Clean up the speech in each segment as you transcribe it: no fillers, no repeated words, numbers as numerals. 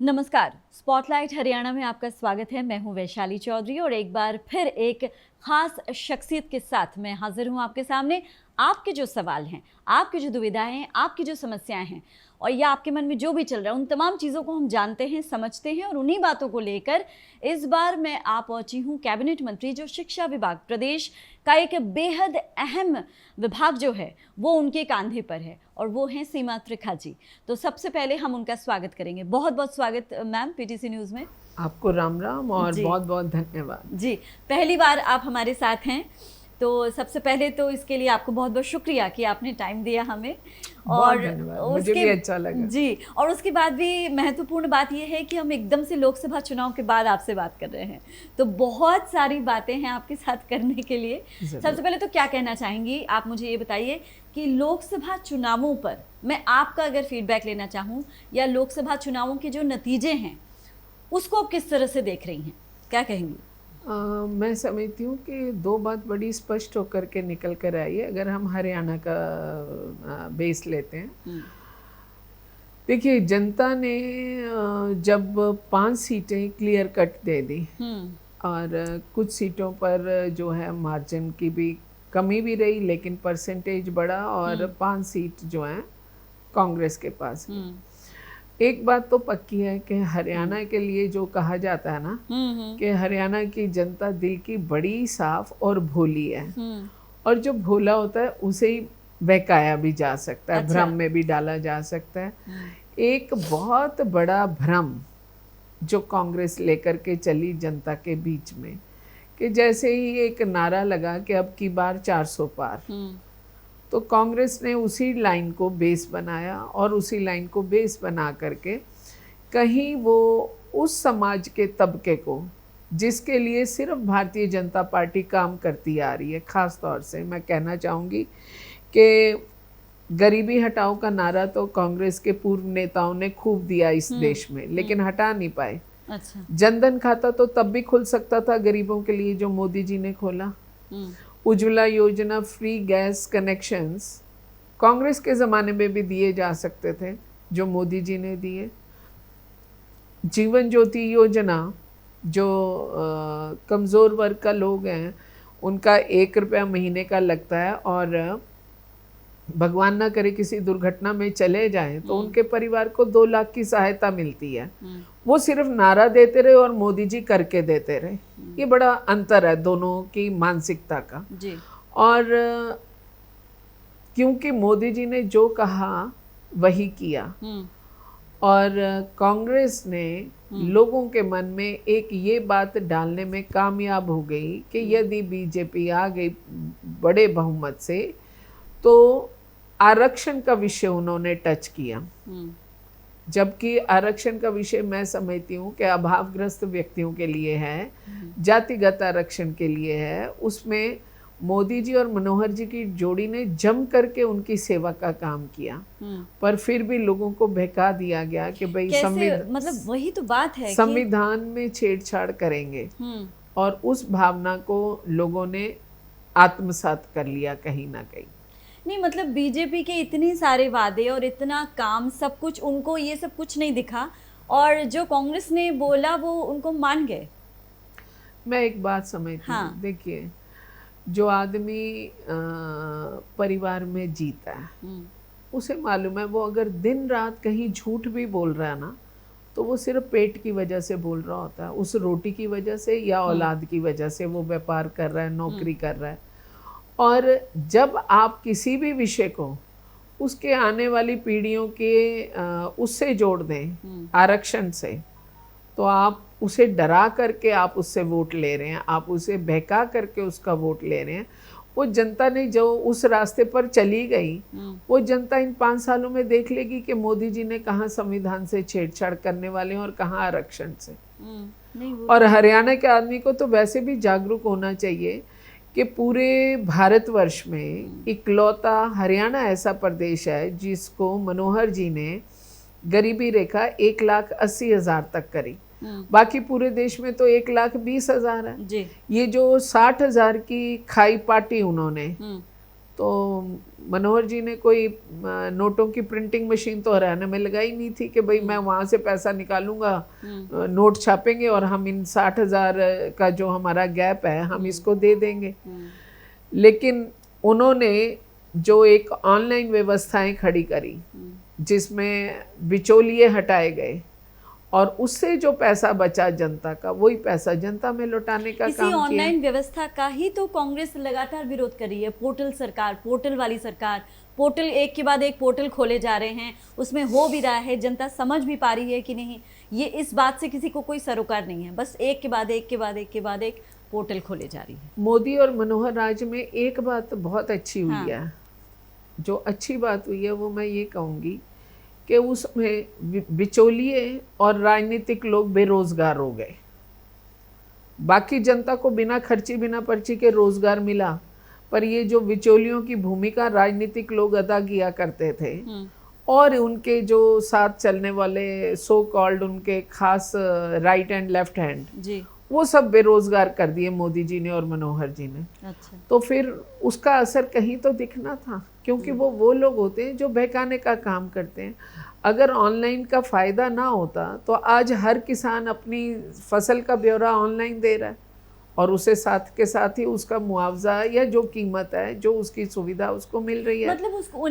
नमस्कार, स्पॉटलाइट हरियाणा में आपका स्वागत है। मैं हूं वैशाली चौधरी और एक बार फिर एक खास शख्सियत के साथ मैं हाजिर हूं आपके सामने। आपके जो सवाल हैं, आपकी जो दुविधाएं हैं, आपकी जो समस्याएं हैं और या आपके मन में जो भी चल रहा है, उन तमाम चीज़ों को हम जानते हैं, समझते हैं और उन्हीं बातों को लेकर इस बार मैं आ पहुंची हूं कैबिनेट मंत्री जो शिक्षा विभाग प्रदेश का एक बेहद अहम विभाग जो है वो उनके कंधे पर है और वो हैं सीमा त्रिखा जी। तो सबसे पहले हम उनका स्वागत करेंगे। बहुत बहुत स्वागत मैम पीटीसी न्यूज़ में। आपको राम राम और बहुत बहुत धन्यवाद जी। पहली बार आप हमारे साथ हैं तो सबसे पहले तो इसके लिए आपको बहुत बहुत शुक्रिया कि आपने टाइम दिया हमें। और मुझे भी अच्छा लगा जी। और उसके बाद भी महत्वपूर्ण बात यह है कि हम एकदम से लोकसभा चुनाव के बाद आपसे बात कर रहे हैं, तो बहुत सारी बातें हैं आपके साथ करने के लिए। सबसे पहले तो क्या कहना चाहेंगी आप, मुझे ये बताइए कि लोकसभा चुनावों पर मैं आपका अगर फीडबैक लेना चाहूँ या लोकसभा चुनावों के जो नतीजे हैं उसको आप किस तरह से देख रही हैं, क्या कहेंगी? मैं समझती हूँ कि दो बात बड़ी स्पष्ट होकर के निकल कर आई है। अगर हम हरियाणा का बेस लेते हैं, देखिए जनता ने जब 5 सीटें क्लियर कट दे दी और कुछ सीटों पर जो है मार्जिन की भी कमी भी रही लेकिन परसेंटेज बढ़ा और 5 सीट जो हैं कांग्रेस के पास। एक बात तो पक्की है कि हरियाणा के लिए जो कहा जाता है ना कि हरियाणा की जनता दिल की बड़ी साफ और भोली है और जो भोला होता है उसे ही बहकाया भी जा सकता है। अच्छा। भ्रम में भी डाला जा सकता है। एक बहुत बड़ा भ्रम जो कांग्रेस लेकर के चली जनता के बीच में कि जैसे ही एक नारा लगा कि अब की बार 400 पार, तो कांग्रेस ने उसी लाइन को बेस बनाया और उसी लाइन को बेस बना करके कहीं वो उस समाज के तबके को जिसके लिए सिर्फ भारतीय जनता पार्टी काम करती आ रही है, ख़ास तौर से मैं कहना चाहूँगी कि गरीबी हटाओ का नारा तो कांग्रेस के पूर्व नेताओं ने खूब दिया इस देश में, लेकिन हटा नहीं पाए। अच्छा। जनधन खाता तो तब भी खुल सकता था गरीबों के लिए जो मोदी जी ने खोला। उज्ज्वला योजना, फ्री गैस कनेक्शंस कांग्रेस के ज़माने में भी दिए जा सकते थे जो मोदी जी ने दिए। जीवन ज्योति योजना जो कमज़ोर वर्ग का लोग हैं उनका 1 रुपया महीने का लगता है और भगवान ना करे किसी दुर्घटना में चले जाएं तो उनके परिवार को 2 लाख की सहायता मिलती है। वो सिर्फ नारा देते रहे और मोदी जी करके देते रहे। ये बड़ा अंतर है दोनों की मानसिकता का जी। और क्योंकि मोदी जी ने जो कहा वही किया और कांग्रेस ने लोगों के मन में एक ये बात डालने में कामयाब हो गई कि यदि बीजेपी आ गई बड़े बहुमत से तो आरक्षण का विषय उन्होंने टच किया। जबकि आरक्षण का विषय मैं समझती हूँ कि अभावग्रस्त व्यक्तियों के लिए है, जातिगत आरक्षण के लिए है। उसमें मोदी जी और मनोहर जी की जोड़ी ने जम करके उनकी सेवा का काम किया, पर फिर भी लोगों को बहका दिया गया कि भाई मतलब वही तो बात है, संविधान में छेड़छाड़ करेंगे और उस भावना को लोगों ने आत्मसात कर लिया कहीं ना कहीं। नहीं, मतलब बीजेपी के इतने सारे वादे और इतना काम सब कुछ, उनको ये सब कुछ नहीं दिखा और जो कांग्रेस ने बोला वो उनको मान गए। मैं एक बात समझती हूँ, देखिए जो आदमी परिवार में जीता है उसे मालूम है वो अगर दिन रात कहीं झूठ भी बोल रहा है ना तो वो सिर्फ पेट की वजह से बोल रहा होता है, उस रोटी की वजह से या औलाद की वजह से वो व्यापार कर रहा है, नौकरी कर रहा है। और जब आप किसी भी विषय को उसके आने वाली पीढ़ियों के उससे जोड़ दें आरक्षण से, तो आप उसे डरा करके आप उससे वोट ले रहे हैं, आप उसे बहका करके उसका वोट ले रहे हैं। वो जनता ने जो उस रास्ते पर चली गई वो जनता इन 5 सालों में देख लेगी कि मोदी जी ने कहाँ संविधान से छेड़छाड़ करने वाले हैं और कहाँ आरक्षण से। और हरियाणा के आदमी को तो वैसे भी जागरूक होना चाहिए कि पूरे भारतवर्ष में इकलौता हरियाणा ऐसा प्रदेश है जिसको मनोहर जी ने गरीबी रेखा 1,80,000 तक करी। बाकी पूरे देश में तो 1,20,000 है जी। ये जो 60,000 की खाई पाटी उन्होंने तो मनोहर जी ने कोई नोटों की प्रिंटिंग मशीन तो हरियाणा में लगाई नहीं थी कि भाई मैं वहाँ से पैसा निकालूंगा, नोट छापेंगे और हम इन 60,000 का जो हमारा गैप है हम इसको दे देंगे। लेकिन उन्होंने जो एक ऑनलाइन व्यवस्थाएं खड़ी करी जिसमें बिचौलिए हटाए गए और उससे जो पैसा बचा जनता का, वही पैसा जनता में लौटाने का काम किया। इसी ऑनलाइन व्यवस्था का ही तो कांग्रेस लगातार विरोध कर रही है। पोर्टल सरकार, पोर्टल वाली सरकार, पोर्टल एक के बाद एक पोर्टल खोले जा रहे हैं, उसमें हो भी रहा है, जनता समझ भी पा रही है कि नहीं, ये इस बात से किसी को कोई सरोकार नहीं है, बस एक के बाद एक के बाद एक के बाद एक पोर्टल खोले जा रही है। मोदी और मनोहर राज में एक बात बहुत अच्छी हुई है, जो अच्छी बात हुई है वो मैं ये कहूँगी कि उसमें बिचौलिए और राजनीतिक लोग बेरोजगार हो गए। बाकी जनता को बिना खर्ची बिना पर्ची के रोजगार मिला, पर ये जो बिचौलियों की भूमिका राजनीतिक लोग अदा किया करते थे और उनके जो साथ चलने वाले सो कॉल्ड उनके खास राइट एंड लेफ्ट हैंड जी, वो सब बेरोजगार कर दिए मोदी जी ने और मनोहर जी ने। अच्छा। तो फिर उसका असर कहीं तो दिखना था, क्योंकि वो लोग होते हैं जो बहकाने का काम करते हैं। अगर ऑनलाइन का फ़ायदा ना होता तो आज हर किसान अपनी फसल का ब्यौरा ऑनलाइन दे रहा है और उसे साथ के साथ ही उसका मुआवजा या जो कीमत है, जो उसकी सुविधा उसको मिल रही है। मतलब उसको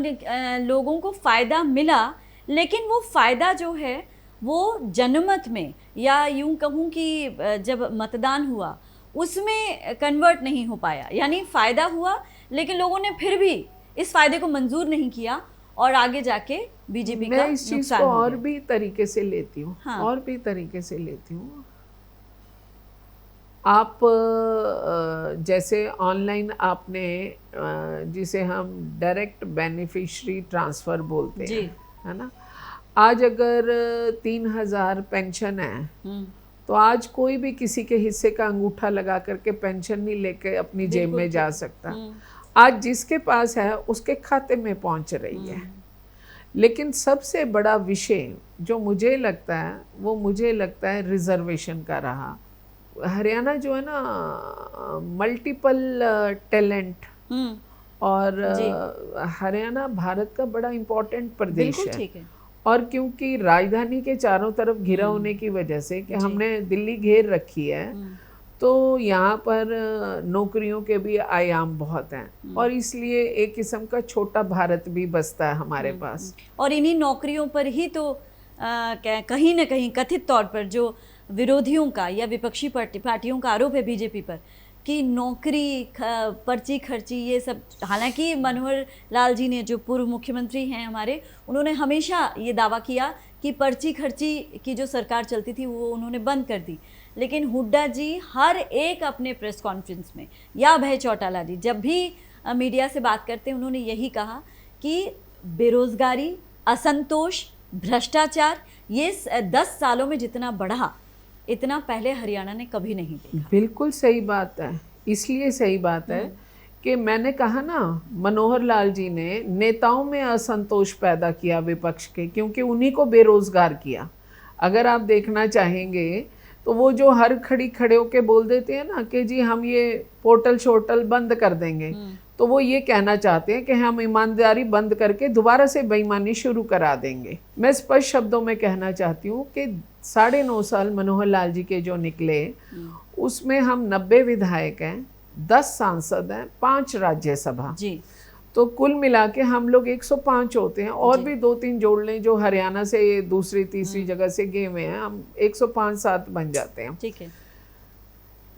लोगों को फ़ायदा मिला, लेकिन वो फ़ायदा जो है वो जनमत में, या यूं कहूं कि जब मतदान हुआ उसमें कन्वर्ट नहीं हो पाया। यानी फ़ायदा हुआ लेकिन लोगों ने फिर भी इस फ़ायदे को मंजूर नहीं किया और आगे जाके बीजेपी का मैं इस चीज़ को और भी तरीके से लेती हूँ, हाँ। और भी तरीके से लेती हूँ। आप जैसे ऑनलाइन आपने जिसे हम डायरेक्ट बेनिफिशियरी ट्रांसफ़र बोलते हैं, है ना, आज अगर 3,000 पेंशन है तो आज कोई भी किसी के हिस्से का अंगूठा लगा करके पेंशन नहीं लेके अपनी जेब में जा सकता। आज जिसके पास है उसके खाते में पहुंच रही है। लेकिन सबसे बड़ा विषय जो मुझे लगता है वो मुझे लगता है रिजर्वेशन का रहा। हरियाणा जो है ना मल्टीपल टैलेंट, और हरियाणा भारत का बड़ा इम्पोर्टेंट प्रदेश है। और क्योंकि राजधानी के चारों तरफ घिरा होने की वजह से कि हमने दिल्ली घेर रखी है, तो यहाँ पर नौकरियों के भी आयाम बहुत हैं और इसलिए एक किस्म का छोटा भारत भी बसता है हमारे पास। और इन्हीं नौकरियों पर ही तो कहीं ना कहीं कथित तौर पर जो विरोधियों का या विपक्षी पार्टियों का आरोप है बीजेपी पर कि नौकरी, पर्ची खर्ची, ये सब। हालांकि मनोहर लाल जी ने, जो पूर्व मुख्यमंत्री हैं हमारे, उन्होंने हमेशा ये दावा किया कि पर्ची खर्ची की जो सरकार चलती थी वो उन्होंने बंद कर दी। लेकिन हुड्डा जी हर एक अपने प्रेस कॉन्फ्रेंस में, या अभय चौटाला जी जब भी मीडिया से बात करते हैं, उन्होंने यही कहा कि बेरोजगारी, असंतोष, भ्रष्टाचार ये 10 सालों में जितना बढ़ा इतना पहले हरियाणा ने कभी नहीं देखा। बिल्कुल सही बात है। इसलिए सही बात है कि मैंने कहा ना, मनोहर लाल जी ने नेताओं में असंतोष पैदा किया विपक्ष के, क्योंकि उन्हीं को बेरोजगार किया। अगर आप देखना चाहेंगे तो वो जो हर खड़े होके बोल देते हैं ना कि जी हम ये पोर्टल शोर्टल बंद कर देंगे, तो वो ये कहना चाहते हैं कि हम ईमानदारी बंद करके दोबारा से बेईमानी शुरू करा देंगे। मैं स्पष्ट शब्दों में कहना चाहती हूँ कि 9.5 साल मनोहर लाल जी के जो निकले उसमें हम 90 विधायक हैं, 10 सांसद हैं, 5 राज्यसभा जी, तो कुल मिला के हम लोग 105 होते हैं। और भी 2-3 जोड़ लें जो हरियाणा से दूसरी तीसरी जगह से गए हुए हैं, हम 105-7 बन जाते हैं। ठीक है।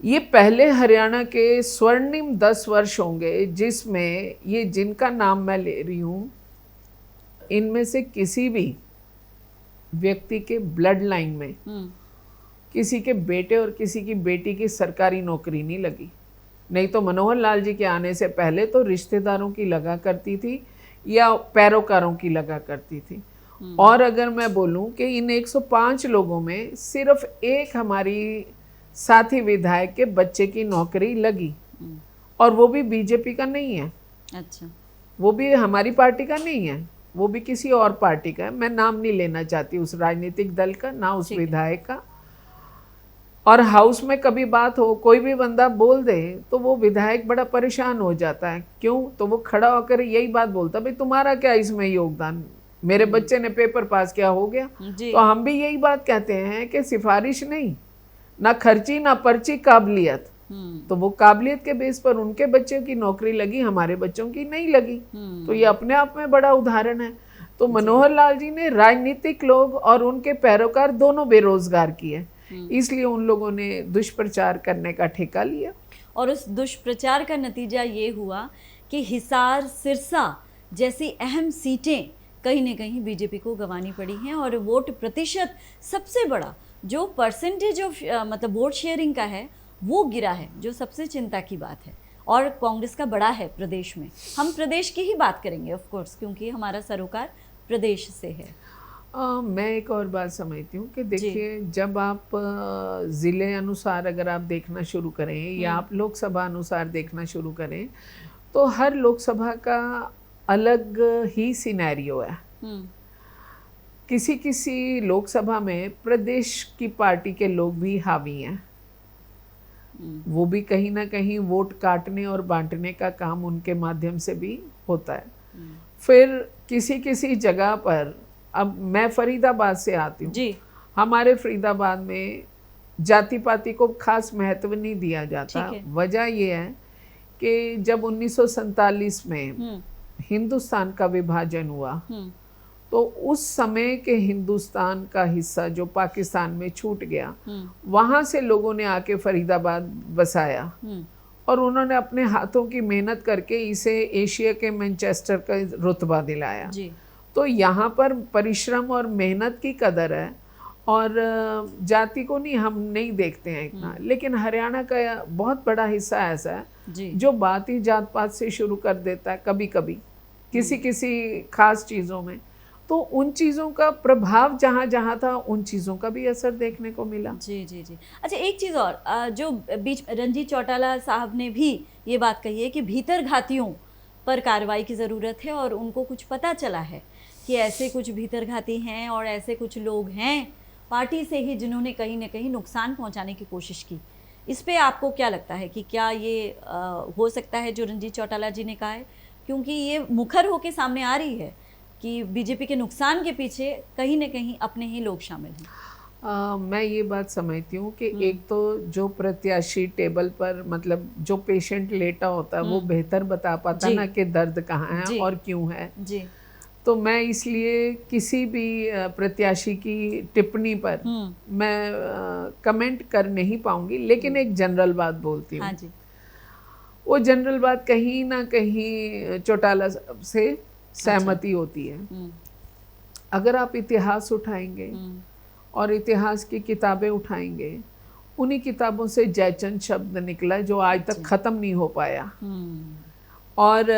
ये पहले हरियाणा के स्वर्णिम 10 वर्ष होंगे जिसमें ये जिनका नाम मैं ले रही हूँ, इनमें से किसी भी व्यक्ति के ब्लड लाइन में किसी के बेटे और किसी की बेटी की सरकारी नौकरी नहीं लगी। नहीं तो मनोहर लाल जी के आने से पहले तो रिश्तेदारों की लगा करती थी या पैरोकारों की लगा करती थी। और अगर मैं बोलूं कि इन 105 लोगों में सिर्फ एक हमारी साथी विधायक के बच्चे की नौकरी लगी, और वो भी बीजेपी का नहीं है। अच्छा। वो भी हमारी पार्टी का नहीं है, वो भी किसी और पार्टी का है। मैं नाम नहीं लेना चाहती उस राजनीतिक दल का, ना उस विधायक का। और हाउस में कभी बात हो, कोई भी बंदा बोल दे तो वो विधायक बड़ा परेशान हो जाता है। क्यों? तो वो खड़ा होकर यही बात बोलता, भाई तुम्हारा क्या इसमें योगदान, मेरे बच्चे ने पेपर पास किया, हो गया। तो हम भी यही बात कहते हैं कि सिफारिश नहीं, ना खर्ची ना पर्ची, काबिलियत। तो वो काबिलियत के बेस पर उनके बच्चों की नौकरी लगी, हमारे बच्चों की नहीं लगी। तो ये अपने आप में बड़ा उदाहरण है। तो मनोहर लाल जी ने राजनीतिक लोग और उनके पैरोकार दोनों बेरोजगार किए, इसलिए उन लोगों ने दुष्प्रचार करने का ठेका लिया। और उस दुष्प्रचार का नतीजा ये हुआ कि हिसार, सिरसा जैसी अहम सीटें कहीं न कहीं बीजेपी को गंवानी पड़ी हैं और वोट प्रतिशत सबसे बड़ा जो परसेंटेज ऑफ मतलब वोट शेयरिंग का है वो गिरा है, जो सबसे चिंता की बात है। और कांग्रेस का बड़ा है प्रदेश में। हम प्रदेश की ही बात करेंगे ऑफ कोर्स, क्योंकि हमारा सरोकार प्रदेश से है। मैं एक और बात समझती हूँ कि देखिए, जब आप ज़िले अनुसार अगर आप देखना शुरू करें या आप लोकसभा अनुसार देखना शुरू करें, तो हर लोकसभा का अलग ही सिनेरियो है। किसी किसी लोकसभा में प्रदेश की पार्टी के लोग भी हावी हैं, वो भी कहीं ना कहीं वोट काटने और बांटने का काम उनके माध्यम से भी होता है। फिर किसी किसी जगह पर, अब मैं फरीदाबाद से आती हूँ जी, हमारे फरीदाबाद में जाति पाति को खास महत्व नहीं दिया जाता। वजह यह है कि जब 1947 में हिंदुस्तान का विभाजन हुआ तो उस समय के हिंदुस्तान का हिस्सा जो पाकिस्तान में छूट गया, वहाँ से लोगों ने आके फरीदाबाद बसाया और उन्होंने अपने हाथों की मेहनत करके इसे एशिया के मैनचेस्टर का रुतबा दिलाया जी। तो यहाँ पर परिश्रम और मेहनत की कदर है और जाति को नहीं, हम नहीं देखते हैं इतना। लेकिन हरियाणा का बहुत बड़ा हिस्सा ऐसा है जो बात ही जात पात से शुरू कर देता है कभी कभी किसी किसी खास चीज़ों में। तो उन चीज़ों का प्रभाव जहाँ जहाँ था, उन चीज़ों का भी असर देखने को मिला। जी जी जी। अच्छा, एक चीज़ और, जो बीच रणजीत चौटाला साहब ने भी ये बात कही है कि भीतर घातियों पर कार्रवाई की ज़रूरत है और उनको कुछ पता चला है कि ऐसे कुछ भीतर घाती हैं और ऐसे कुछ लोग हैं पार्टी से ही जिन्होंने कहीं ना कहीं नुकसान पहुँचाने की कोशिश की। इस पर आपको क्या लगता है कि क्या ये हो सकता है जो रणजीत चौटाला जी ने कहा है? क्योंकि ये मुखर होकर सामने आ रही है कि बीजेपी के नुकसान के पीछे कहीं न कहीं अपने ही लोग शामिल हैं। मैं ये बात समझती हूँ कि एक तो जो प्रत्याशी टेबल पर, मतलब जो पेशेंट लेटा होता है, वो बेहतर बता पाता ना कि दर्द कहाँ है और क्यों है जी। तो मैं इसलिए किसी भी प्रत्याशी की टिप्पणी पर मैं कमेंट कर नहीं पाऊंगी, लेकिन एक जनरल बात बोलती हूँ। हाँ जी। वो जनरल बात कहीं ना कहीं चौटाला से सहमति होती है। अगर आप इतिहास उठाएंगे और इतिहास की किताबें उठाएंगे, उन्हीं किताबों से जयचंद शब्द निकला जो आज तक खत्म नहीं हो पाया। और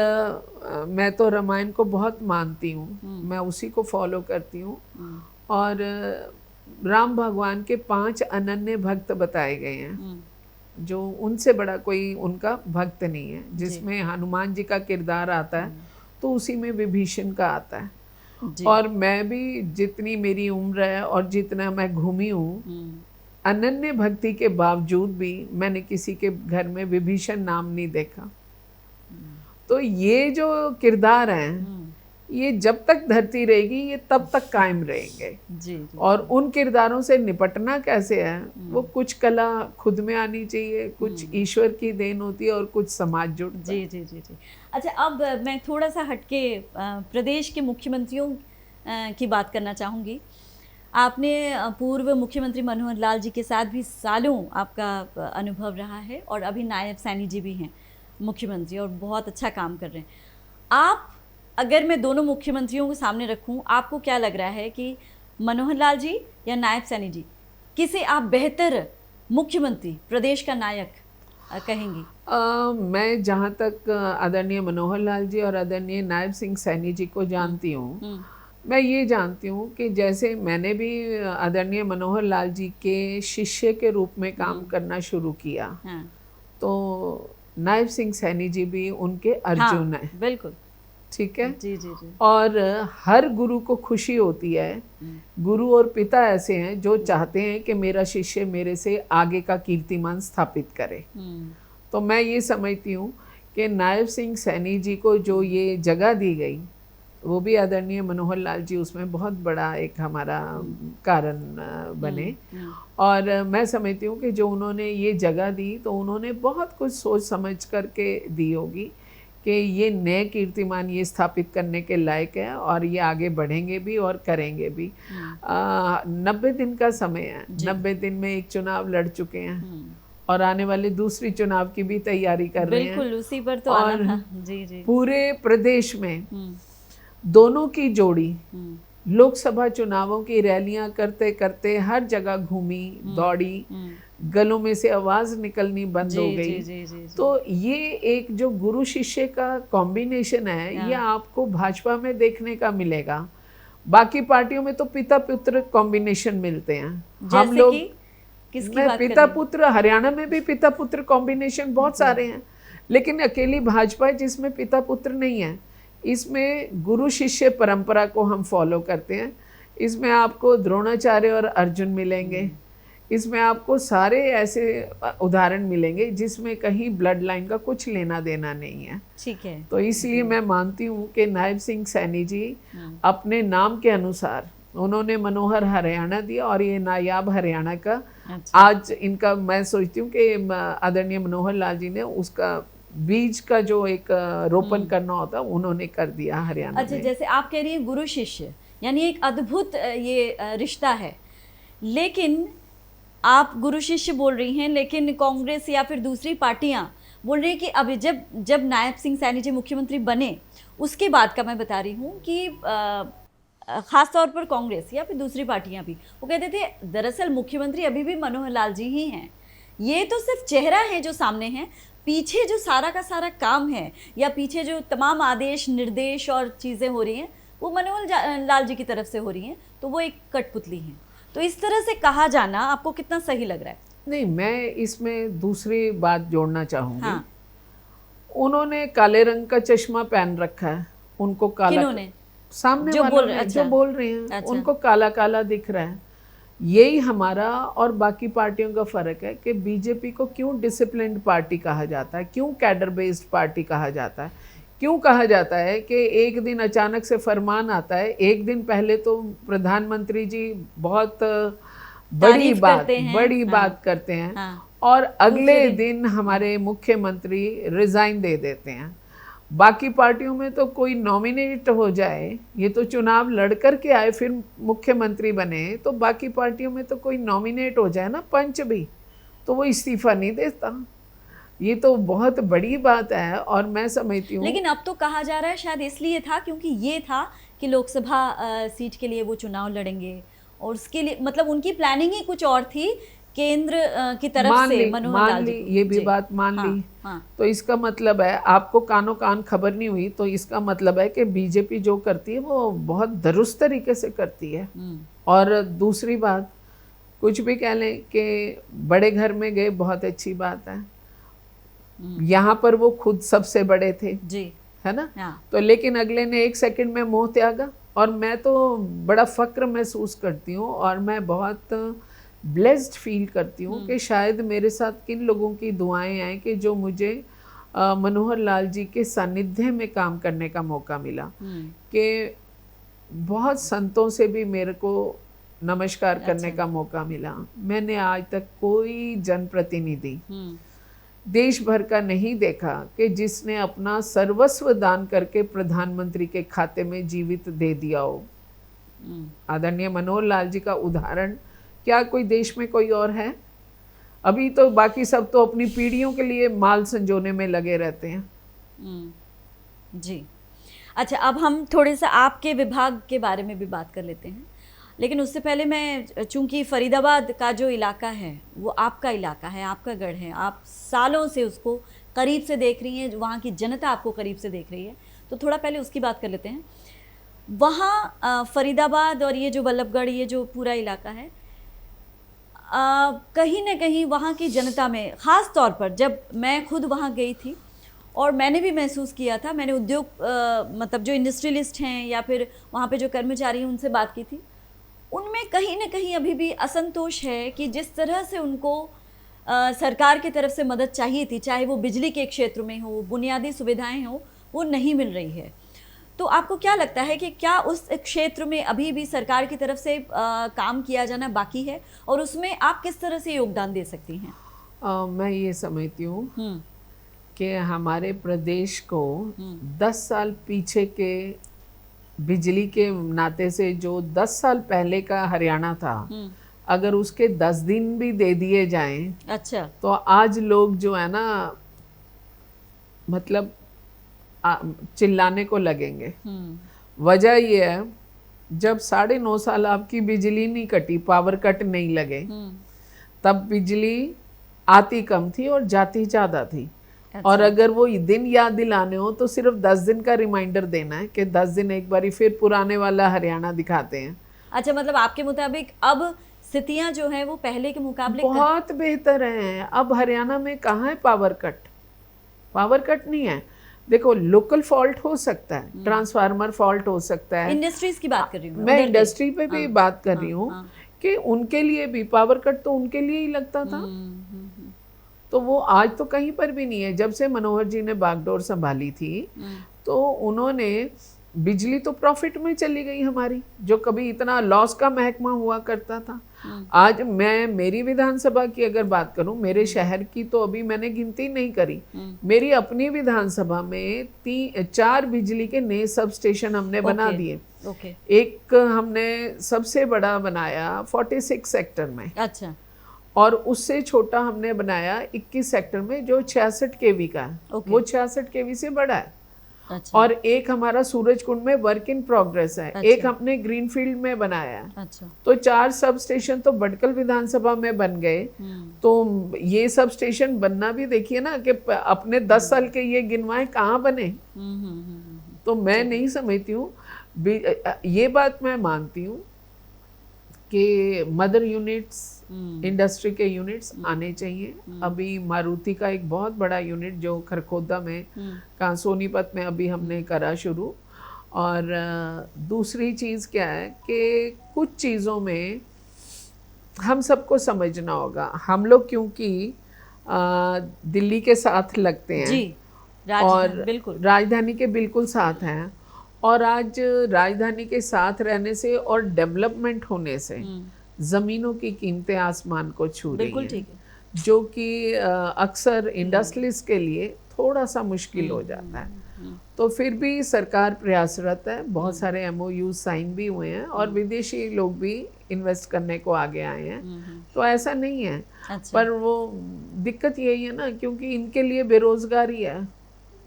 मैं तो रामायण को बहुत मानती हूँ, मैं उसी को फॉलो करती हूँ। और राम भगवान के 5 अनन्य भक्त बताए गए हैं जो उनसे बड़ा कोई उनका भक्त नहीं है, जिसमें हनुमान जी का किरदार आता है तो उसी में विभीषण का आता है। और मैं भी, जितनी मेरी उम्र है और जितना मैं घूमी हूँ, अनन्य भक्ति के बावजूद भी मैंने किसी के घर में विभीषण नाम नहीं देखा। तो ये जो किरदार हैं, ये जब तक धरती रहेगी ये तब तक कायम रहेंगे जी। और उन किरदारों से निपटना कैसे है, वो कुछ कला खुद में आनी चाहिए, कुछ ईश्वर की देन होती है और कुछ समाज जुड़ता है। जी जी जी जी। अच्छा, अब मैं थोड़ा सा हटके प्रदेश के मुख्यमंत्रियों की बात करना चाहूँगी। आपने पूर्व मुख्यमंत्री मनोहर लाल जी के साथ भी सालों आपका अनुभव रहा है और अभी नायब सैनी जी भी हैं मुख्यमंत्री और बहुत अच्छा काम कर रहे हैं। आप, अगर मैं दोनों मुख्यमंत्रियों को सामने रखूं, आपको क्या लग रहा है कि मनोहर लाल जी या नायब सैनी जी, किसे आप बेहतर मुख्यमंत्री, प्रदेश का नायक कहेंगी? मैं जहाँ तक आदरणीय मनोहर लाल जी और आदरणीय नायब सिंह सैनी जी को जानती हूँ, मैं ये जानती हूँ कि जैसे मैंने भी आदरणीय मनोहर लाल जी के शिष्य के रूप में काम करना शुरू किया, तो नायब सिंह सैनी जी भी उनके अर्जुन हैं। बिल्कुल ठीक है। जी जी जी। और हर गुरु को खुशी होती है, गुरु और पिता ऐसे हैं जो चाहते हैं कि मेरा शिष्य मेरे से आगे का कीर्तिमान स्थापित करे। तो मैं ये समझती हूँ कि नायब सिंह सैनी जी को जो ये जगह दी गई, वो भी आदरणीय मनोहर लाल जी उसमें बहुत बड़ा एक हमारा कारण बने। और मैं समझती हूँ कि जो उन्होंने ये जगह दी तो उन्होंने बहुत कुछ सोच समझ करके दी होगी कि ये नए कीर्तिमान ये स्थापित करने के लायक है और ये आगे बढ़ेंगे भी और करेंगे भी। 90 दिन का समय है, 90 दिन में एक चुनाव लड़ चुके हैं और आने वाले दूसरी चुनाव की भी तैयारी कर रहे हैं। बिल्कुल, उसी पर तो और आना था। जी जी। पूरे प्रदेश में दोनों की जोड़ी लोकसभा चुनावों की रैलियां करते करते हर जगह घूमी दौड़ी, गलों में से आवाज निकलनी बंद हो गई। जी। तो ये एक जो गुरु शिष्य का कॉम्बिनेशन है, ये आपको भाजपा में देखने का मिलेगा। बाकी पार्टियों में तो पिता पुत्र कॉम्बिनेशन मिलते हैं। हम लोग मैं पिता पुत्र, हरियाणा में भी पिता पुत्र कॉम्बिनेशन बहुत सारे हैं, लेकिन अकेली भाजपा है जिसमें पिता पुत्र नहीं है। इसमें गुरु शिष्य परंपरा को हम फॉलो करते हैं। इसमें आपको द्रोणाचार्य और अर्जुन मिलेंगे, इसमें आपको सारे ऐसे उदाहरण मिलेंगे जिसमें कहीं ब्लड लाइन का कुछ लेना देना नहीं है। ठीक है। तो इसलिए मैं मानती हूँ कि नायब सिंह सैनी जी अपने नाम के अनुसार उन्होंने मनोहर हरियाणा दिया और ये नायाब हरियाणा का आज इनका, मैं सोचती हूँ कि आदरणीय मनोहर लाल जी ने उसका बीज का जो एक रोपण करना होता उन्होंने कर दिया हरियाणा में। जैसे आप कह रही हैं गुरु शिष्य, यानी एक अद्भुत ये रिश्ता है, लेकिन आप गुरु शिष्य बोल रही हैं, लेकिन कांग्रेस या फिर दूसरी पार्टियां बोल रही हैं कि अभी जब नायब सिंह सैनी जी मुख्यमंत्री बने उसके बाद का मैं बता रही हूँ कि खास तौर पर कांग्रेस या फिर दूसरी पार्टियां भी वो कहते थे दरअसल मुख्यमंत्री अभी भी मनोहर लाल जी ही हैं, ये तो सिर्फ चेहरा है जो सामने है, पीछे जो सारा का सारा काम है या पीछे जो तमाम आदेश निर्देश और चीज़ें हो रही हैं वो मनोहर लाल जी की तरफ से हो रही हैं, तो वो एक कठपुतली हैं। तो इस तरह से कहा जाना आपको कितना सही लग रहा है? नहीं, मैं इसमें दूसरी बात जोड़ना चाहूँगी। हाँ। उन्होंने काले रंग का चश्मा पहन रखा है, उनको काला, किन्होंने? सामने जो बोल रहे हैं, जो बोल रहे हैं। अच्छा। उनको काला काला दिख रहा है। यही हमारा और बाकी पार्टियों का फर्क है कि बीजेपी को क्यों डिसिप्लिन्ड पार्टी कहा जाता है, क्यों कैडर बेस्ड पार्टी कहा जाता है, क्यों कहा जाता है कि एक दिन अचानक से फरमान आता है, एक दिन पहले तो प्रधानमंत्री जी बहुत बड़ी बात करते हैं। हाँ। और अगले दिन हमारे मुख्यमंत्री रिजाइन दे देते हैं। बाकी पार्टियों में तो कोई नॉमिनेट हो जाए, ये तो चुनाव लड़ कर के आए फिर मुख्यमंत्री बने, तो बाकी पार्टियों में तो कोई नॉमिनेट हो जाए ना, पंच भी, तो वो इस्तीफा नहीं देता। ये तो बहुत बड़ी बात है और मैं समझती हूँ। लेकिन अब तो कहा जा रहा है शायद इसलिए था क्योंकि ये था कि लोकसभा सीट के लिए वो चुनाव लड़ेंगे और उसके लिए मतलब उनकी प्लानिंग ही कुछ और थी, केंद्र की तरफ से मनोहर लाल जी ये भी बात मान ली। हाँ। तो इसका मतलब है, आपको कानों कान खबर नहीं हुई, तो इसका मतलब है कि बीजेपी जो करती है वो बहुत दुरुस्त तरीके से करती है। और दूसरी बात, कुछ भी कह लें कि बड़े घर में गए, बहुत अच्छी बात है, यहाँ पर वो खुद सबसे बड़े थे जी, है ना। तो लेकिन अगले ने एक सेकंड में मोह त्यागा, और मैं तो बड़ा फक्र महसूस करती हूँ और मैं बहुत ब्लेस्ड फील करती हूँ कि शायद मेरे साथ किन लोगों की दुआएं आए कि जो मुझे मनोहर लाल जी के सानिध्य में काम करने का मौका मिला। कि बहुत संतों से भी मेरे को नमस्कार करने का मौका मिला। मैंने आज तक कोई जनप्रतिनिधि देश भर का नहीं देखा कि जिसने अपना सर्वस्व दान करके प्रधानमंत्री के खाते में जीवित दे दिया हो। आदरणीय मनोहर लाल जी का उदाहरण क्या कोई देश में कोई और है? अभी तो बाकी सब तो अपनी पीढ़ियों के लिए माल संजोने में लगे रहते हैं। जी अच्छा, अब हम थोड़े सा आपके विभाग के बारे में भी बात कर लेते हैं, लेकिन उससे पहले मैं, चूंकि फरीदाबाद का जो इलाका है वो आपका इलाका है, आपका गढ़ है, आप सालों से उसको करीब से देख रही हैं, वहाँ की जनता आपको करीब से देख रही है, तो थोड़ा पहले उसकी बात कर लेते हैं। वहाँ फरीदाबाद और ये जो बल्लभगढ़, ये जो पूरा इलाका है, कहीं ना कहीं वहाँ की जनता में, ख़ास तौर पर जब मैं खुद वहाँ गई थी और मैंने भी महसूस किया था, मैंने उद्योग मतलब जो इंडस्ट्रियलिस्ट हैं या फिर वहाँ पे जो कर्मचारी हैं उनसे बात की थी, उनमें कहीं ना कहीं अभी भी असंतोष है कि जिस तरह से उनको सरकार की तरफ से मदद चाहिए थी, चाहे वो बिजली के क्षेत्र में हो, बुनियादी सुविधाएं हो, वो नहीं मिल रही है। तो आपको क्या लगता है कि क्या उस क्षेत्र में अभी भी सरकार की तरफ से काम किया जाना बाकी है, और उसमें आप किस तरह से योगदान दे सकती हैं? मैं ये समझती हूँ कि हमारे प्रदेश को 10 साल पीछे के बिजली के नाते से जो 10 साल पहले का हरियाणा था, अगर उसके 10 दिन भी दे दिए जाएं, अच्छा, तो आज लोग जो है ना मतलब चिल्लाने को लगेंगे। वजह ये है, जब 9.5 साल आपकी बिजली नहीं कटी, पावर कट नहीं लगे, तब बिजली आती कम थी और जाती ज़्यादा थी। अच्छा। और अगर वो दिन याद दिलाने हो तो सिर्फ 10 दिन का रिमाइंडर देना है कि 10 दिन एक बारी फिर पुराने वाला हरियाणा दिखाते हैं। अच्छा, मतलब आपके मुताबिक अब स्थितियां जो है वो पहले के मुकाबले बहुत बेहतर हैं। अब हरियाणा में कहाँ है पावर कट? पावर कट नहीं है। देखो, लोकल फॉल्ट हो सकता है, ट्रांसफार्मर फॉल्ट हो सकता है, इंडस्ट्रीज की बात कर रही हूँ मैं इंडस्ट्री पे भी बात कर रही हूँ कि उनके लिए भी पावर कट तो उनके लिए ही लगता था। तो वो आज तो कहीं पर भी नहीं है। जब से मनोहर जी ने बागडोर संभाली थी तो उन्होंने बिजली तो प्रॉफिट में चली गई हमारी, जो कभी इतना लॉस का महकमा हुआ करता था। आज मैं मेरी विधानसभा की अगर बात करूं, मेरे शहर की तो अभी मैंने गिनती नहीं करी, मेरी अपनी विधानसभा में 4 बिजली के नए सब स्टेशन हमने बना दिए। एक हमने सबसे बड़ा बनाया 46 सेक्टर में, अच्छा, और उससे छोटा हमने बनाया 21 सेक्टर में जो 66 केवी का है, वो 66 केवी से बड़ा है। अच्छा। और एक हमारा सूरजकुंड में वर्क इन प्रोग्रेस है। अच्छा। एक हमने ग्रीनफील्ड में बनाया है। अच्छा। तो 4 सब स्टेशन तो भटकल विधानसभा में बन गए। तो ये सब स्टेशन बनना भी देखिए ना कि अपने 10 साल के ये गिनवाए कहाँ बने। तो मैं नहीं समझती हूँ, ये बात मैं मानती हूँ कि मदर यूनिट्स, इंडस्ट्री के यूनिट्स आने चाहिए। अभी मारुति का एक बहुत बड़ा यूनिट जो खरखोदा में, सोनीपत में अभी हमने करा शुरू। और दूसरी चीज़ क्या है कि कुछ चीज़ों में हम सबको समझना होगा। हम लोग क्योंकि दिल्ली के साथ लगते हैं जी, और बिल्कुल राजधानी के बिल्कुल साथ हैं, और आज राजधानी के साथ रहने से और डेवलपमेंट होने से ज़मीनों की कीमतें आसमान को छू रही हैं, ठीक है, जो कि अक्सर इंडस्ट्रियलिस्ट के लिए थोड़ा सा मुश्किल हो जाता है। तो फिर भी सरकार प्रयासरत है, बहुत सारे MOU साइन भी हुए हैं और विदेशी लोग भी इन्वेस्ट करने को आगे आए हैं। तो ऐसा नहीं है। अच्छा। पर वो दिक्कत यही है ना, क्योंकि इनके लिए बेरोजगारी है,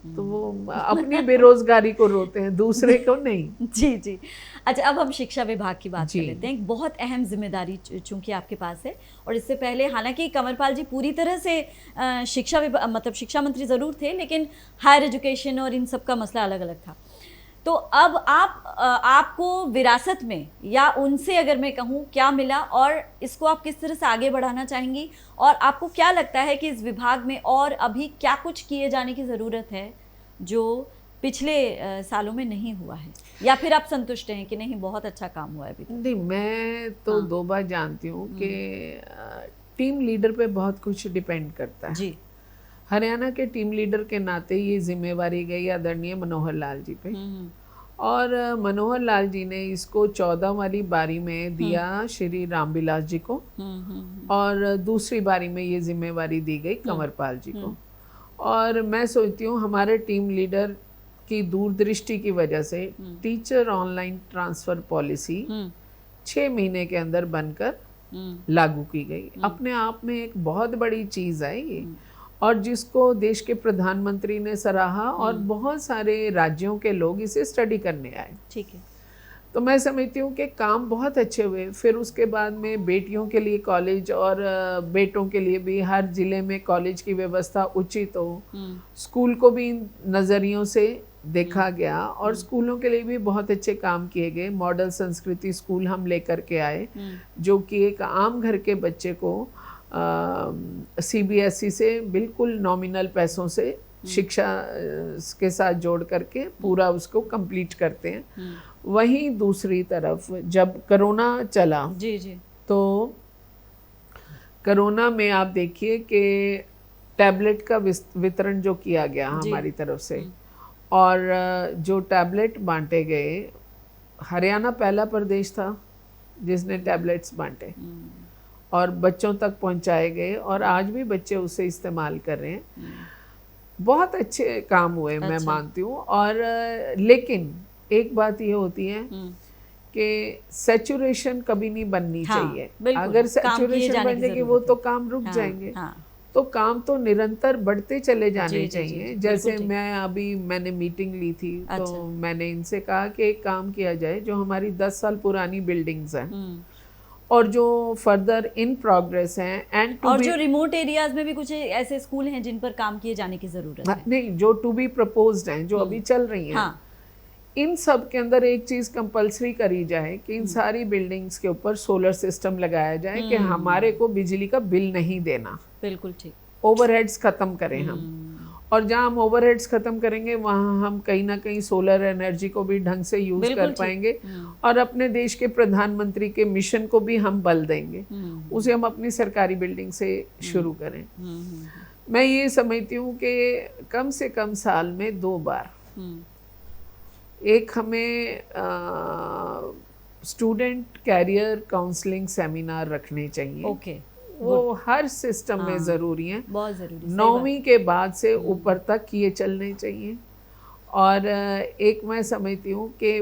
तो वो अपनी बेरोजगारी को रोते हैं, दूसरे को नहीं। जी जी। अच्छा, अब हम शिक्षा विभाग की बात कर लेते हैं। एक बहुत अहम जिम्मेदारी चूंकि आपके पास है, और इससे पहले हालांकि कंवरपाल जी पूरी तरह से शिक्षा विभाग मतलब शिक्षा मंत्री ज़रूर थे, लेकिन हायर एजुकेशन और इन सब का मसला अलग अलग था। तो अब आपको विरासत में या उनसे अगर मैं कहूँ क्या मिला, और इसको आप किस तरह से आगे बढ़ाना चाहेंगी, और आपको क्या लगता है कि इस विभाग में और अभी क्या कुछ किए जाने की ज़रूरत है जो पिछले सालों में नहीं हुआ है, या फिर आप संतुष्ट हैं कि नहीं बहुत अच्छा काम हुआ है अभी? नहीं, मैं तो 2 बात जानती हूँ कि टीम लीडर पे बहुत कुछ डिपेंड करता है जी। हरियाणा के टीम लीडर के नाते ये जिम्मेवारी गई आदरणीय मनोहर लाल जी पे, और मनोहर लाल जी ने इसको 14 वाली बारी में दिया श्री रामविलास जी को, और दूसरी बारी में ये जिम्मेवारी दी गई कंवरपाल जी को। और मैं सोचती हूँ हमारे टीम लीडर की दूरदृष्टि की वजह से टीचर ऑनलाइन ट्रांसफ़र पॉलिसी 6 महीने के अंदर बनकर लागू की गई। अपने आप में एक बहुत बड़ी चीज़ है ये, और जिसको देश के प्रधानमंत्री ने सराहा और बहुत सारे राज्यों के लोग इसे स्टडी करने आए। ठीक है। तो मैं समझती हूँ कि काम बहुत अच्छे हुए। फिर उसके बाद में बेटियों के लिए कॉलेज और बेटों के लिए भी हर ज़िले में कॉलेज की व्यवस्था उचित हो, स्कूल को भी इन नज़रियों से देखा गया, और स्कूलों के लिए भी बहुत अच्छे काम किए गए। मॉडल संस्कृति स्कूल हम लेकर के आए, जो कि एक आम घर के बच्चे को CBSE से बिल्कुल नॉमिनल पैसों से शिक्षा के साथ जोड़ करके पूरा उसको कंप्लीट करते हैं। वहीं दूसरी तरफ जब कोरोना चला जी जी, तो कोरोना में आप देखिए कि टैबलेट का वितरण जो किया गया हमारी तरफ से, और जो टैबलेट बांटे गए, हरियाणा पहला प्रदेश था जिसने टैबलेट्स बांटे और बच्चों तक पहुंचाए गए, और आज भी बच्चे उसे इस्तेमाल कर रहे हैं। बहुत अच्छे काम हुए, मैं मानती हूँ। और लेकिन एक बात ये होती है कि सैचुरेशन कभी नहीं बननी चाहिए। अगर सैचुरेशन बन जाएगी वो तो काम रुक जाएंगे। तो काम तो निरंतर बढ़ते चले जाने चाहिए। जैसे मैंने मीटिंग ली थी, तो मैंने इनसे कहा कि एक काम किया जाए, जो हमारी 10 साल पुरानी बिल्डिंग्स हैं और जो फर्दर इन प्रोग्रेस हैं और जो रिमोट एरियाज में भी कुछ ऐसे स्कूल हैं जिन पर काम किए जाने की जरूरत है, नहीं, जो टू बी प्रपोज्ड हैं, जो अभी चल रही हैं, इन सब के अंदर एक चीज कंपलसरी करी जाए कि इन सारी बिल्डिंग्स के ऊपर सोलर सिस्टम लगाया जाए कि हमारे को बिजली का बिल नहीं देना। बिल्कुल ठीक। ओवरहेड्स खत्म करें हम, और जहां हम ओवरहेड्स खत्म करेंगे वहां हम कहीं ना कहीं सोलर एनर्जी को भी ढंग से यूज कर पाएंगे, और अपने देश के प्रधानमंत्री के मिशन को भी हम बल देंगे। उसे हम अपनी सरकारी बिल्डिंग से शुरू करें। मैं ये समझती हूँ कि कम से कम साल में 2 बार एक हमें स्टूडेंट कैरियर काउंसलिंग सेमिनार रखने चाहिए। वो हर सिस्टम में ज़रूरी है, बहुत ज़रूरी। 9वीं के बाद से ऊपर तक ये चलने चाहिए। और एक मैं समझती हूँ कि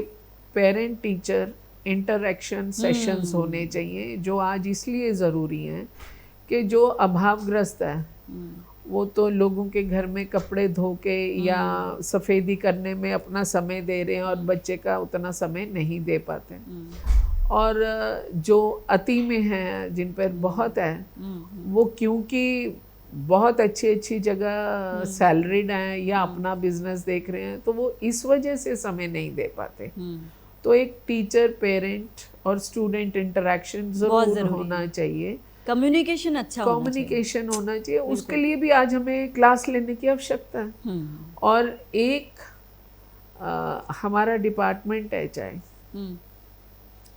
पेरेंट टीचर इंटरेक्शन सेशंस होने चाहिए, जो आज इसलिए ज़रूरी हैं कि जो अभावग्रस्त है वो तो लोगों के घर में कपड़े धो के या सफ़ेदी करने में अपना समय दे रहे हैं, और बच्चे का उतना समय नहीं दे पाते। और जो अति में हैं, जिन पर बहुत है, वो क्योंकि बहुत अच्छी जगह सैलरीड हैं या अपना बिजनेस देख रहे हैं, तो वो इस वजह से समय नहीं दे पाते। तो एक टीचर पेरेंट और स्टूडेंट इंटरेक्शन ज़रूर होना चाहिए। कम्युनिकेशन अच्छा कम्युनिकेशन होना चाहिए। उसके लिए भी आज हमें क्लास लेने की आवश्यकता है। और एक हमारा डिपार्टमेंट है चाहे,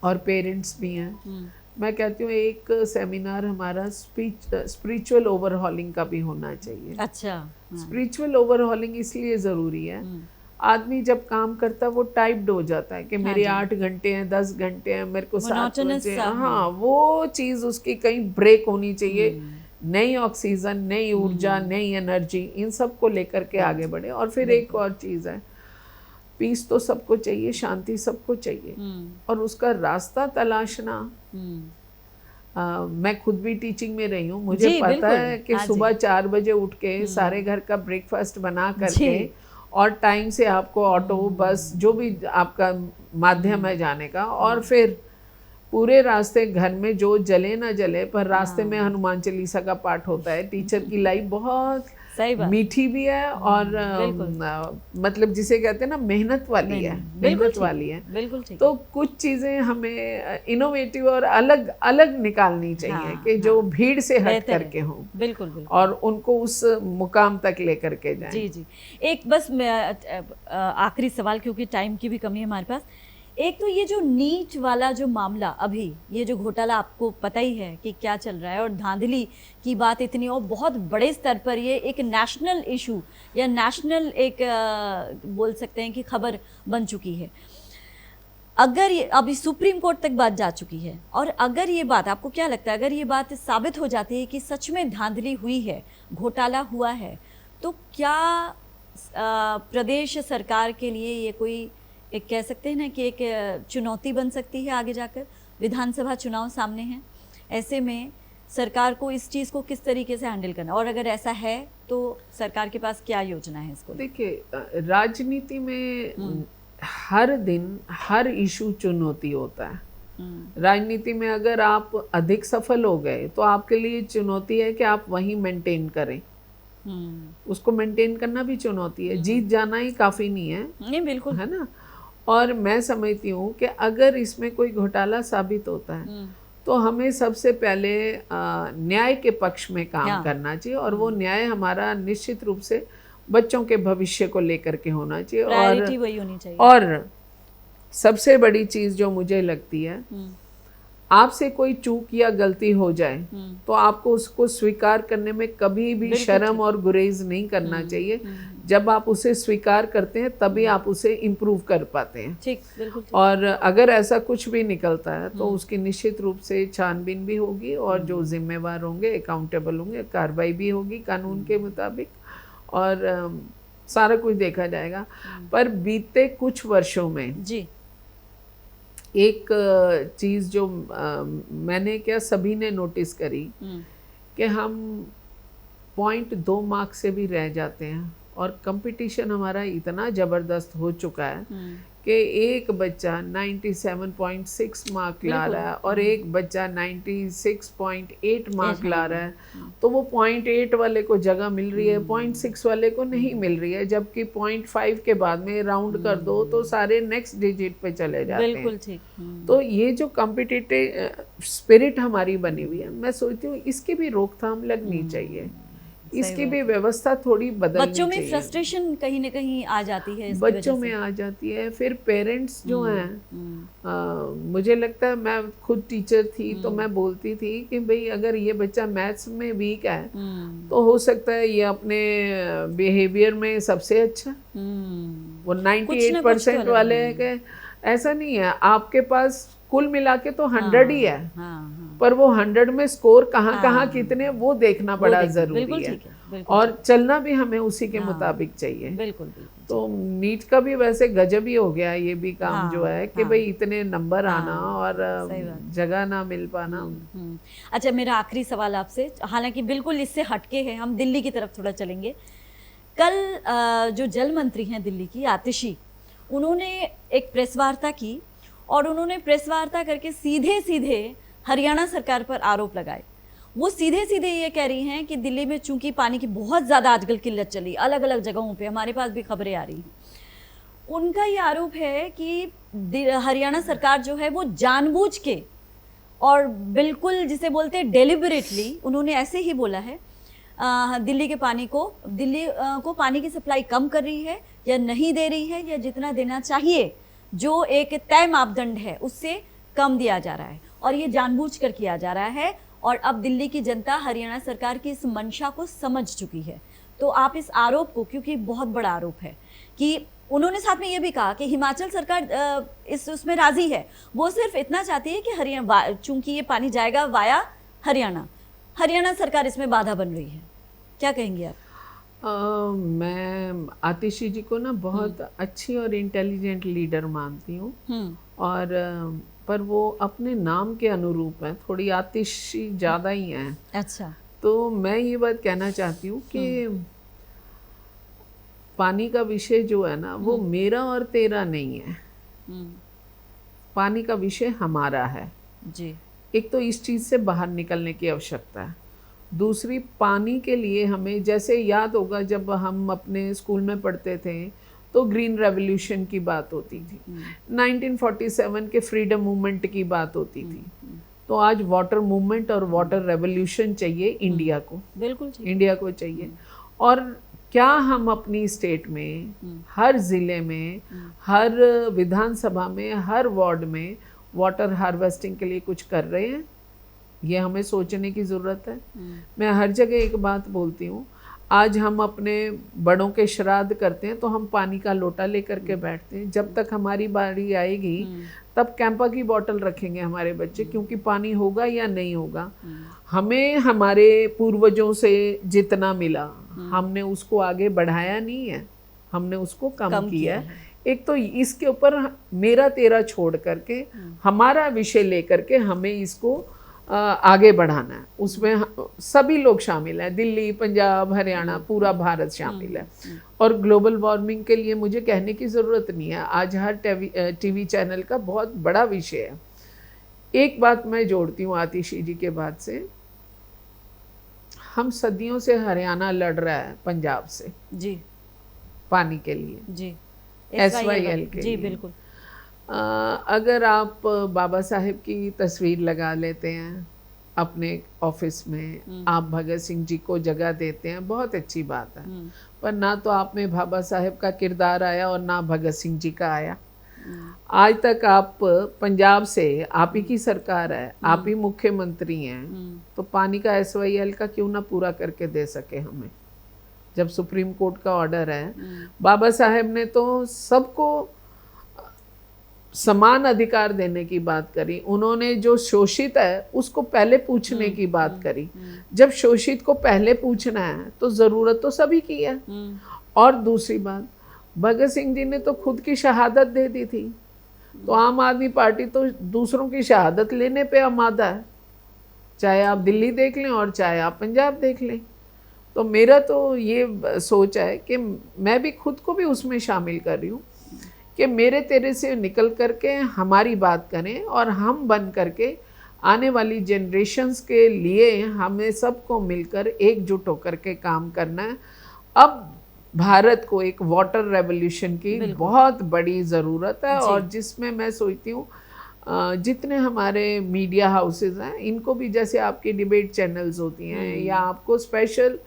और पेरेंट्स भी हैं, मैं कहती हूँ एक सेमिनार हमारा स्पिरिचुअल ओवरहॉलिंग का भी होना चाहिए। अच्छा, स्पिरिचुअल ओवरहॉलिंग इसलिए ज़रूरी है, आदमी जब काम करता है वो टाइप्ड हो जाता है कि मेरे 8 घंटे हैं, 10 घंटे हैं, मेरे को 7 बजे, हाँ, वो चीज़ उसकी कहीं ब्रेक होनी चाहिए। नई ऑक्सीजन, नई ऊर्जा, नई एनर्जी, इन सब को लेकर के आगे बढ़े। और फिर एक और चीज़ है, पीस तो सबको चाहिए, शांति सबको चाहिए, और उसका रास्ता तलाशना। मैं खुद भी टीचिंग में रही हूँ, मुझे पता है कि सुबह 4 बजे उठ के सारे घर का ब्रेकफास्ट बना करके, और टाइम से आपको ऑटो, बस, जो भी आपका माध्यम है जाने का, और फिर पूरे रास्ते घर में जो जले ना जले, पर रास्ते में हनुमान चालीसा का पाठ होता है। टीचर की लाइफ बहुत मीठी भी है, और मतलब जिसे कहते हैं ना, मेहनत वाली है, मेहनत वाली है। बिल्कुल ठीक। तो कुछ चीज़ें हमें इनोवेटिव और अलग अलग निकालनी चाहिए कि जो भीड़ से हट करके हों। बिल्कुल बिल्कुल। और उनको उस मुकाम तक लेकर के जाएं। जी जी। एक बस आखिरी सवाल, क्योंकि टाइम की भी कमी है हमारे पास। एक तो ये जो नीट वाला जो मामला, अभी ये जो घोटाला, आपको पता ही है कि क्या चल रहा है, और धांधली की बात इतनी, और बहुत बड़े स्तर पर ये एक नेशनल इशू या नेशनल एक बोल सकते हैं कि खबर बन चुकी है। अगर ये अभी सुप्रीम कोर्ट तक बात जा चुकी है, और अगर ये बात, आपको क्या लगता है, अगर ये बात साबित हो जाती है कि सच में धांधली हुई है, घोटाला हुआ है, तो क्या प्रदेश सरकार के लिए ये कोई एक कह सकते हैं ना कि एक चुनौती बन सकती है आगे जाकर? विधानसभा चुनाव सामने हैं, ऐसे में सरकार को इस चीज़ को किस तरीके से हैंडल करना, और अगर ऐसा है तो सरकार के पास क्या योजना है इसको? देखिए, राजनीति में हर दिन हर इशू चुनौती होता है। राजनीति में अगर आप अधिक सफल हो गए तो आपके लिए चुनौती है कि आप वहीं मेंटेन करें। उसको मेंटेन करना भी चुनौती है, जीत जाना ही काफ़ी नहीं है। नहीं, बिल्कुल, है ना। और मैं समझती हूँ कि अगर इसमें कोई घोटाला साबित होता है तो हमें सबसे पहले न्याय के पक्ष में काम करना चाहिए, और वो न्याय हमारा निश्चित रूप से बच्चों के भविष्य को लेकर के होना चाहिए। प्रायोरिटी वही होनी चाहिए। और सबसे बड़ी चीज़ जो मुझे लगती है, आपसे कोई चूक या गलती हो जाए तो आपको उसको स्वीकार करने में कभी भी शर्म और गुरेज नहीं करना चाहिए। जब आप उसे स्वीकार करते हैं तभी आप उसे इम्प्रूव कर पाते हैं। ठीक, बिल्कुल ठीक। और अगर ऐसा कुछ भी निकलता है तो उसकी निश्चित रूप से छानबीन भी होगी और जो जिम्मेवार होंगे, अकाउंटेबल होंगे, कार्रवाई भी होगी कानून के मुताबिक, और सारा कुछ देखा जाएगा। पर बीते कुछ वर्षों में जी एक चीज़ जो मैंने क्या सभी ने नोटिस करी कि हम 0.2 मार्क्स से भी रह जाते हैं, और कंपटीशन हमारा इतना ज़बरदस्त हो चुका है कि एक बच्चा 97.6 मार्क ला रहा है और एक बच्चा 96.8 मार्क ला रहा है, तो वो 0.8 वाले को जगह मिल रही है, 0.6 वाले को नहीं मिल रही है, जबकि 0.5 के बाद में राउंड कर दो तो सारे नेक्स्ट डिजिट पे चले जाते हैं। बिल्कुल ठीक। तो ये जो कॉम्पिटिटिव स्पिरिट हमारी बनी हुई है, मैं सोचती हूँ इसकी भी रोकथाम लगनी चाहिए, इसकी भी व्यवस्था थोड़ी बदलनी बच्चों में चाहिए। फ्रस्ट्रेशन कहीं ना कहीं आ जाती है इसकी बच्चों वजह में से। आ जाती है। फिर पेरेंट्स जो हैं, मुझे लगता है, मैं खुद टीचर थी तो मैं बोलती थी कि भाई अगर ये बच्चा मैथ्स में वीक है तो हो सकता है ये अपने बिहेवियर में सबसे अच्छा, वो 98% वाले के ऐसा नहीं है। आपके पास कुल मिला के तो 100 ही है, पर वो 100 में स्कोर कहाँ कितने वो देखना बड़ा जरूरी है, और चलना भी हमें उसी के मुताबिक चाहिए। बिल्कुल। तो नीट का भी वैसे गजब ही हो गया ये भी काम जो है कि भाई इतने नंबर आना और जगह ना मिल पाना। अच्छा, मेरा आखिरी सवाल आपसे, हालांकि बिल्कुल इससे हटके है, हम दिल्ली की तरफ थोड़ा चलेंगे। कल जो जल मंत्री हैं दिल्ली की, आतिशी, उन्होंने एक प्रेस वार्ता की और उन्होंने प्रेस वार्ता करके सीधे सीधे हरियाणा सरकार पर आरोप लगाए। वो सीधे सीधे ये कह रही हैं कि दिल्ली में चूंकि पानी की बहुत ज़्यादा आजकल किल्लत चली, अलग अलग जगहों पे, हमारे पास भी खबरें आ रही हैं। उनका ये आरोप है कि हरियाणा सरकार जो है वो जानबूझ के और बिल्कुल जिसे बोलते हैं डेलिबरेटली, उन्होंने ऐसे ही बोला है, दिल्ली को पानी की सप्लाई कम कर रही है या नहीं दे रही है, या जितना देना चाहिए जो एक तय मापदंड है उससे कम दिया जा रहा है, और ये जानबूझकर किया जा रहा है। और अब दिल्ली की जनता हरियाणा सरकार की इस मंशा को समझ चुकी है। तो आप इस आरोप को, क्योंकि बहुत बड़ा आरोप है, कि उन्होंने साथ में ये भी कहा कि हिमाचल सरकार उसमें राजी है, वो सिर्फ इतना चाहती है कि हरियाणा, चूंकि ये पानी जाएगा वाया हरियाणा सरकार इसमें बाधा बन रही है। क्या कहेंगे आप? मैं आतिशी जी को ना बहुत अच्छी और इंटेलिजेंट लीडर मानती हूँ, और पर वो अपने नाम के अनुरूप है, थोड़ी आतिशी ज़्यादा ही है। अच्छा। तो मैं ये बात कहना चाहती हूँ कि पानी का विषय जो है ना वो मेरा और तेरा नहीं है, पानी का विषय हमारा है जी। एक तो इस चीज़ से बाहर निकलने की आवश्यकता है। दूसरी, पानी के लिए हमें, जैसे याद होगा जब हम अपने स्कूल में पढ़ते थे तो ग्रीन रेवोल्यूशन की बात होती थी, 1947 के फ्रीडम मूवमेंट की बात होती थी। तो आज वाटर मूवमेंट और वाटर रेवोल्यूशन चाहिए इंडिया को, बिल्कुल इंडिया को चाहिए। और क्या हम अपनी स्टेट में, हर ज़िले में, हर विधानसभा में, हर वार्ड में वाटर हार्वेस्टिंग के लिए कुछ कर रहे हैं? ये हमें सोचने की ज़रूरत है। मैं हर जगह एक बात बोलती हूँ, आज हम अपने बड़ों के श्राद्ध करते हैं तो हम पानी का लोटा लेकर के बैठते हैं। जब तक हमारी बारी आएगी तब कैंपा की बोतल रखेंगे हमारे बच्चे, क्योंकि पानी होगा या नहीं होगा। हमें हमारे पूर्वजों से जितना मिला हमने उसको आगे बढ़ाया नहीं है, हमने उसको कम किया है। एक तो इसके ऊपर मेरा तेरा छोड़ करके हमारा विषय लेकर के हमें इसको आगे बढ़ाना है। उसमें सभी लोग शामिल हैं, दिल्ली, पंजाब, हरियाणा, पूरा भारत शामिल है। और ग्लोबल वार्मिंग के लिए मुझे कहने की ज़रूरत नहीं है, आज हर टीवी चैनल का बहुत बड़ा विषय है। एक बात मैं जोड़ती हूँ आतिशी जी के बात से, हम सदियों से हरियाणा लड़ रहा है पंजाब से जी पानी के लिए, जी SYL के लिए। बिल्कुल। अगर आप बाबा साहेब की तस्वीर लगा लेते हैं अपने ऑफिस में, आप भगत सिंह जी को जगह देते हैं, बहुत अच्छी बात है। पर ना तो आप में बाबा साहेब का किरदार आया और ना भगत सिंह जी का आया। आज तक आप पंजाब से, आप ही की सरकार है, आप ही मुख्यमंत्री हैं, तो पानी का SYL का क्यों ना पूरा करके दे सके हमें, जब सुप्रीम कोर्ट का ऑर्डर है। बाबा साहेब ने तो सबको समान अधिकार देने की बात करी। उन्होंने जो शोषित है उसको पहले पूछने की बात करी। जब शोषित को पहले पूछना है तो ज़रूरत तो सभी की है। और दूसरी बात, भगत सिंह जी ने तो खुद की शहादत दे दी थी, तो आम आदमी पार्टी तो दूसरों की शहादत लेने पे आमादा है, चाहे आप दिल्ली देख लें और चाहे आप पंजाब देख लें। तो मेरा तो ये सोच है कि मैं भी खुद को भी उसमें शामिल कर रही हूँ कि मेरे तेरे से निकल करके हमारी बात करें और हम बन करके आने वाली जनरेशन्स के लिए हमें सबको मिलकर एकजुट होकर के काम करना है। अब भारत को एक वाटर रेवोल्यूशन की बहुत बड़ी ज़रूरत है, और जिसमें मैं सोचती हूँ जितने हमारे मीडिया हाउसेस हैं, इनको भी, जैसे आपकी डिबेट चैनल्स होती हैं या आपको स्पेशल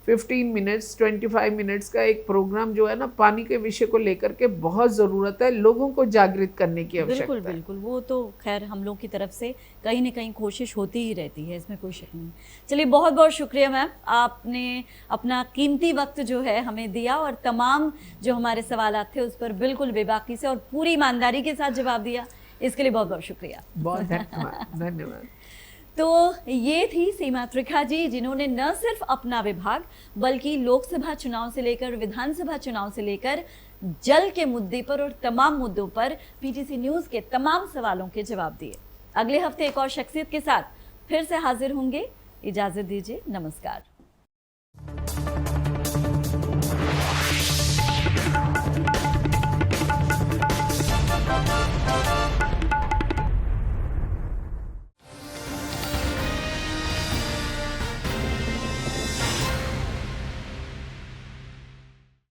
15 मिनट्स 25 मिनट्स का एक प्रोग्राम जो है ना, पानी के विषय को लेकर के बहुत ज़रूरत है, लोगों को जागृत करने की आवश्यकता है। बिल्कुल, वो तो खैर हम लोग की तरफ से कहीं ना कहीं कोशिश होती ही रहती है, इसमें कोई शक नहीं। चलिए, बहुत बहुत शुक्रिया मैम, आपने अपना कीमती वक्त जो है हमें दिया और तमाम जो हमारे सवाल थे उस पर बिल्कुल बेबाकी से और पूरी ईमानदारी के साथ जवाब दिया, इसके लिए बहुत बहुत शुक्रिया। बहुत धन्यवाद। तो ये थी सीमा त्रिखा जी, जिन्होंने न सिर्फ अपना विभाग बल्कि लोकसभा चुनाव से लेकर विधानसभा चुनाव से लेकर जल के मुद्दे पर और तमाम मुद्दों पर PTC न्यूज़ के तमाम सवालों के जवाब दिए। अगले हफ्ते एक और शख्सियत के साथ फिर से हाजिर होंगे। इजाज़त दीजिए, नमस्कार।